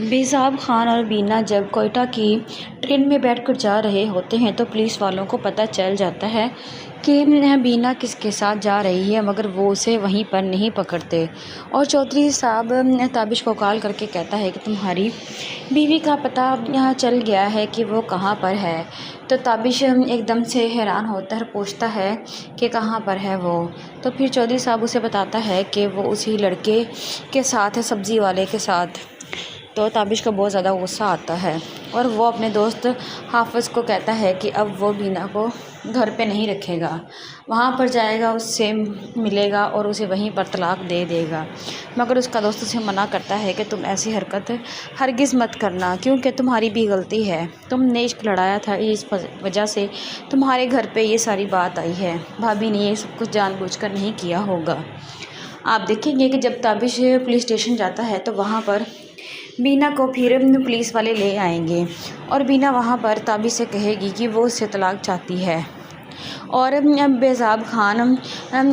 बेज़ाब खान और बीना जब कोयटा की ट्रेन में बैठकर जा रहे होते हैं तो पुलिस वालों को पता चल जाता है कि बीना किसके साथ जा रही है, मगर वो उसे वहीं पर नहीं पकड़ते। और चौधरी साहब ताबिश को कॉल करके कहता है कि तुम्हारी बीवी का पता यहाँ चल गया है कि वो कहाँ पर है। तो ताबिश एकदम से हैरान होता है, पूछता है कि कहाँ पर है वो। तो फिर चौधरी साहब उसे बताता है कि वो उसी लड़के के साथ है, सब्ज़ी वाले के साथ। तो ताबिश को बहुत ज़्यादा गुस्सा आता है और वो अपने दोस्त हाफ़िज़ को कहता है कि अब वो बीना को घर पे नहीं रखेगा, वहाँ पर जाएगा, उससे मिलेगा और उसे वहीं पर तलाक दे देगा। मगर उसका दोस्त उसे मना करता है कि तुम ऐसी हरकत हरगिज़ मत करना, क्योंकि तुम्हारी भी गलती है। तुमने इश्क लड़ाया था, इस वजह से तुम्हारे घर पे ये सारी बात आई है। भाभी ने ये सब कुछ जानबूझकर नहीं किया होगा। आप देखेंगे कि जब ताबिश पुलिस स्टेशन जाता है तो वहाँ पर बीना को फिर पुलिस वाले ले आएंगे और बीना वहाँ पर ताबिश से कहेगी कि वो उससे तलाक चाहती है। और बेज़ाब खान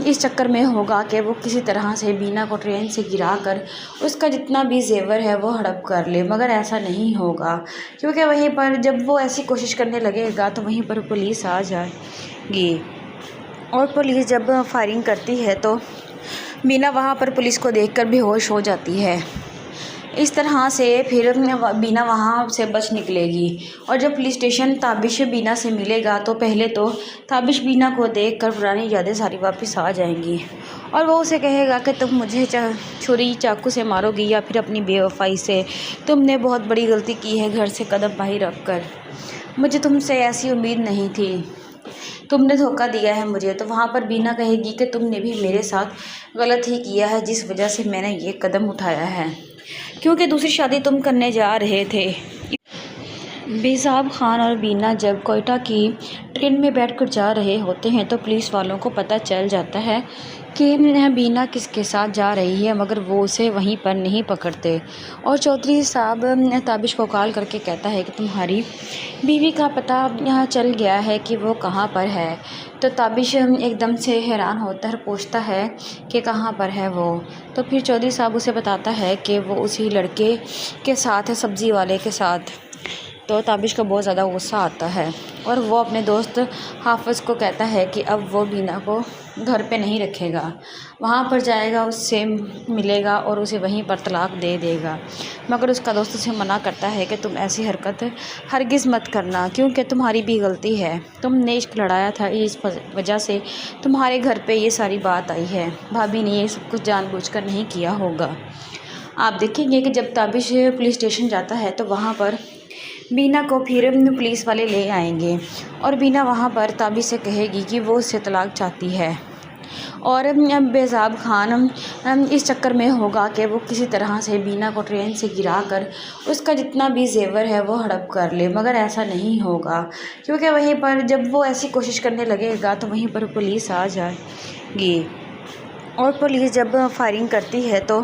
इस चक्कर में होगा कि वो किसी तरह से बीना को ट्रेन से गिरा कर उसका जितना भी जेवर है वो हड़प कर ले, मगर ऐसा नहीं होगा, क्योंकि वहीं पर जब वो ऐसी कोशिश करने लगेगा तो वहीं पर पुलिस आ जाएगी। और पुलिस जब फायरिंग करती है तो बीना वहाँ पर पुलिस को देखकर बेहोश हो जाती है। इस तरह से फिर बीना वहाँ से बच निकलेगी। और जब पुलिस स्टेशन ताबिश बीना से मिलेगा तो पहले तो ताबिश बीना को देखकर पुरानी यादें सारी वापस आ जाएंगी और वो उसे कहेगा कि तुम मुझे छुरी चाकू से मारोगी या फिर अपनी बेवफाई से। तुमने बहुत बड़ी गलती की है घर से कदम बाहर रख कर। मुझे तुमसे ऐसी उम्मीद नहीं थी, तुमने धोखा दिया है मुझे। तो वहाँ पर बीना कहेगी कि तुमने भी मेरे साथ गलत ही किया है, जिस वजह से मैंने ये कदम उठाया है, क्योंकि दूसरी शादी तुम करने जा रहे थे। बेज़ाब खान और बीना जब कोयटा की ट्रेन में बैठकर जा रहे होते हैं तो पुलिस वालों को पता चल जाता है कि बीना किसके साथ जा रही है, मगर वो उसे वहीं पर नहीं पकड़ते। और चौधरी साहब ताबिश को कॉल करके कहता है कि तुम्हारी बीवी का पता यहाँ चल गया है कि वो कहाँ पर है। तो ताबिश एकदम से हैरान होता है, पूछता है कि कहाँ पर है वो। तो फिर चौधरी साहब उसे बताता है कि वो उसी लड़के के साथ है, सब्ज़ी वाले के साथ। तो ताबिश को बहुत ज़्यादा गुस्सा आता है और वो अपने दोस्त हाफ़िज़ को कहता है कि अब वो बीना को घर पे नहीं रखेगा, वहाँ पर जाएगा, उससे मिलेगा और उसे वहीं पर तलाक दे देगा। मगर उसका दोस्त उसे मना करता है कि तुम ऐसी हरकत हरगिज़ मत करना, क्योंकि तुम्हारी भी गलती है। तुमने इश्क लड़ाया था, इस वजह से तुम्हारे घर पे ये सारी बात आई है। भाभी ने ये सब कुछ जानबूझकर नहीं किया होगा। आप देखेंगे कि जब ताबिश पुलिस स्टेशन जाता है तो वहाँ पर बीना को फिर पुलिस वाले ले आएंगे और बीना वहाँ पर ताबिश से कहेगी कि वो उससे तलाक चाहती है। और बेज़ाब खान इस चक्कर में होगा कि वो किसी तरह से बीना को ट्रेन से गिरा कर उसका जितना भी जेवर है वो हड़प कर ले, मगर ऐसा नहीं होगा, क्योंकि वहीं पर जब वो ऐसी कोशिश करने लगेगा तो वहीं पर पुलिस आ जाएगी। और पुलिस जब फायरिंग करती है तो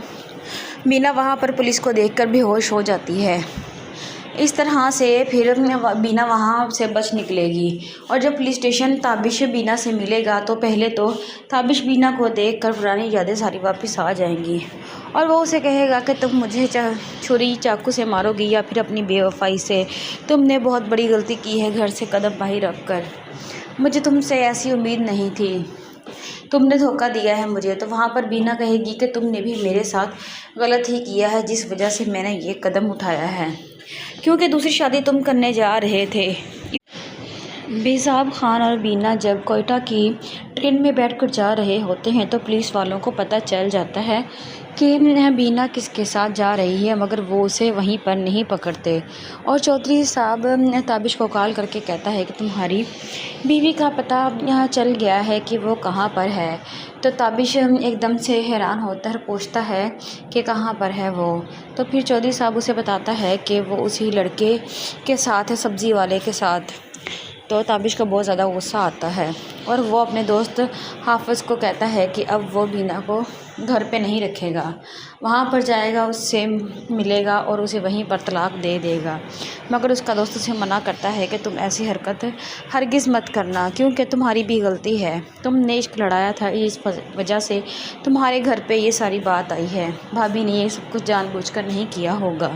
बीना वहाँ पर पुलिस को देखकर बेहोश हो जाती है। इस तरह से फिर बीना वहाँ से बच निकलेगी। और जब पुलिस स्टेशन ताबिश बीना से मिलेगा तो पहले तो ताबिश बीना को देखकर पुरानी यादें सारी वापस आ जाएंगी और वो उसे कहेगा कि तुम मुझे छुरी चाकू से मारोगी या फिर अपनी बेवफाई से। तुमने बहुत बड़ी गलती की है घर से कदम बाहर रख कर। मुझे तुमसे ऐसी उम्मीद नहीं थी, तुमने धोखा दिया है मुझे। तो वहाँ पर बीना कहेगी कि तुमने भी मेरे साथ गलत ही किया है, जिस वजह से मैंने ये कदम उठाया है, क्योंकि दूसरी शादी तुम करने जा रहे थे। बेज़ाब खान और बीना जब कोयटा की ट्रेन में बैठकर जा रहे होते हैं तो पुलिस वालों को पता चल जाता है कि बीना किसके साथ जा रही है, मगर वो उसे वहीं पर नहीं पकड़ते। और चौधरी साहब ताबिश को कॉल करके कहता है कि तुम्हारी बीवी का पता यहाँ चल गया है कि वो कहाँ पर है। तो ताबिश एकदम से हैरान होता है, पूछता है कि कहाँ पर है वो। तो फिर चौधरी साहब उसे बताता है कि वो उसी लड़के के साथ है, सब्ज़ी वाले के साथ। तो ताबिश को बहुत ज़्यादा गुस्सा आता है और वो अपने दोस्त हाफ़िज़ को कहता है कि अब वो बीना को घर पे नहीं रखेगा, वहाँ पर जाएगा, उससे मिलेगा और उसे वहीं पर तलाक दे देगा। मगर उसका दोस्त उसे मना करता है कि तुम ऐसी हरकत हरगिज़ मत करना, क्योंकि तुम्हारी भी गलती है। तुमने इश्क लड़ाया था, इस वजह से तुम्हारे घर पे ये सारी बात आई है। भाभी ने ये सब कुछ जानबूझकर नहीं किया होगा।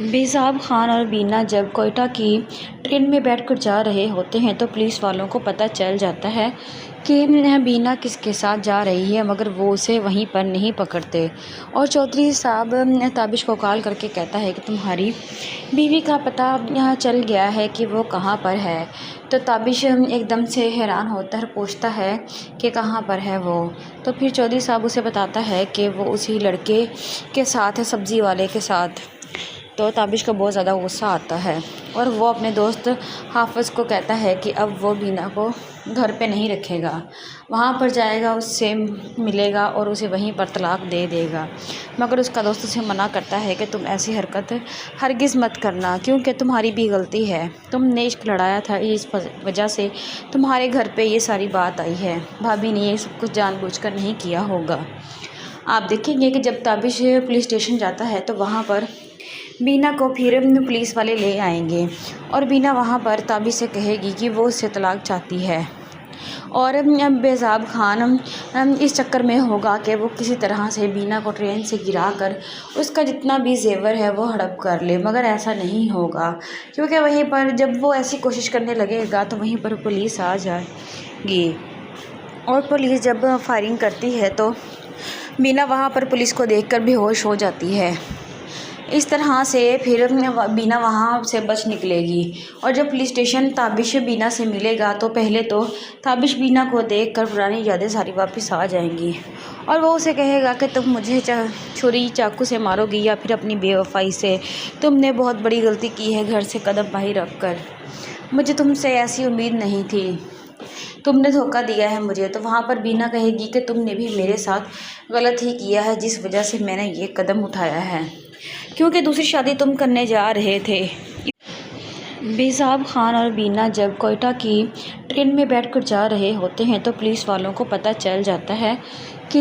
बेज़ाब खान और बीना जब कोयटा की ट्रेन में बैठकर जा रहे होते हैं तो पुलिस वालों को पता चल जाता है कि बीना किसके साथ जा रही है, मगर वो उसे वहीं पर नहीं पकड़ते। और चौधरी साहब ताबिश को कॉल करके कहता है कि तुम्हारी बीवी का पता यहाँ चल गया है कि वो कहाँ पर है। तो ताबिश एकदम से हैरान होता है, पूछता है कि कहाँ पर है वो। तो फिर चौधरी साहब उसे बताता है कि वो उसी लड़के के साथ है, सब्ज़ी वाले के साथ। तो ताबिश को बहुत ज़्यादा गुस्सा आता है और वो अपने दोस्त हाफिज़ को कहता है कि अब वो बीना को घर पे नहीं रखेगा, वहाँ पर जाएगा, उससे मिलेगा और उसे वहीं पर तलाक दे देगा। मगर उसका दोस्त उसे मना करता है कि तुम ऐसी हरकत हरगिज़ मत करना, क्योंकि तुम्हारी भी गलती है, तुमने इश्क लड़ाया था, इस वजह से तुम्हारे घर पे ये सारी बात आई है। भाभी ने ये सब कुछ जानबूझकर नहीं किया होगा। आप देखेंगे कि जब ताबिश पुलिस स्टेशन जाता है तो वहाँ पर बीना को फिर पुलिस वाले ले आएंगे और बीना वहाँ पर ताबिश से कहेगी कि वो उससे तलाक चाहती है। और बेज़ाब खान इस चक्कर में होगा कि वो किसी तरह से बीना को ट्रेन से गिरा कर उसका जितना भी जेवर है वो हड़प कर ले, मगर ऐसा नहीं होगा, क्योंकि वहीं पर जब वो ऐसी कोशिश करने लगेगा तो वहीं पर पुलिस आ जाएगी। और पुलिस जब फायरिंग करती है तो बीना वहाँ पर पुलिस को देखकर बेहोश हो जाती है। इस तरह से फिर बीना वहाँ से बच निकलेगी। और जब पुलिस स्टेशन ताबिश बीना से मिलेगा तो पहले तो ताबिश बीना को देखकर पुरानी यादें सारी वापस आ जाएंगी और वो उसे कहेगा कि तुम मुझे छुरी चाकू से मारोगी या फिर अपनी बेवफाई से। तुमने बहुत बड़ी गलती की है घर से कदम बाहर रख कर, मुझे तुमसे ऐसी उम्मीद नहीं थी, तुमने धोखा दिया है मुझे। तो वहाँ पर बीना कहेगी कि तुमने भी मेरे साथ गलत ही किया है, जिस वजह से मैंने ये कदम उठाया है, क्योंकि दूसरी शादी तुम करने जा रहे थे। बेज़ाब खान और बीना जब कोयटा की ट्रेन में बैठकर जा रहे होते हैं तो पुलिस वालों को पता चल जाता है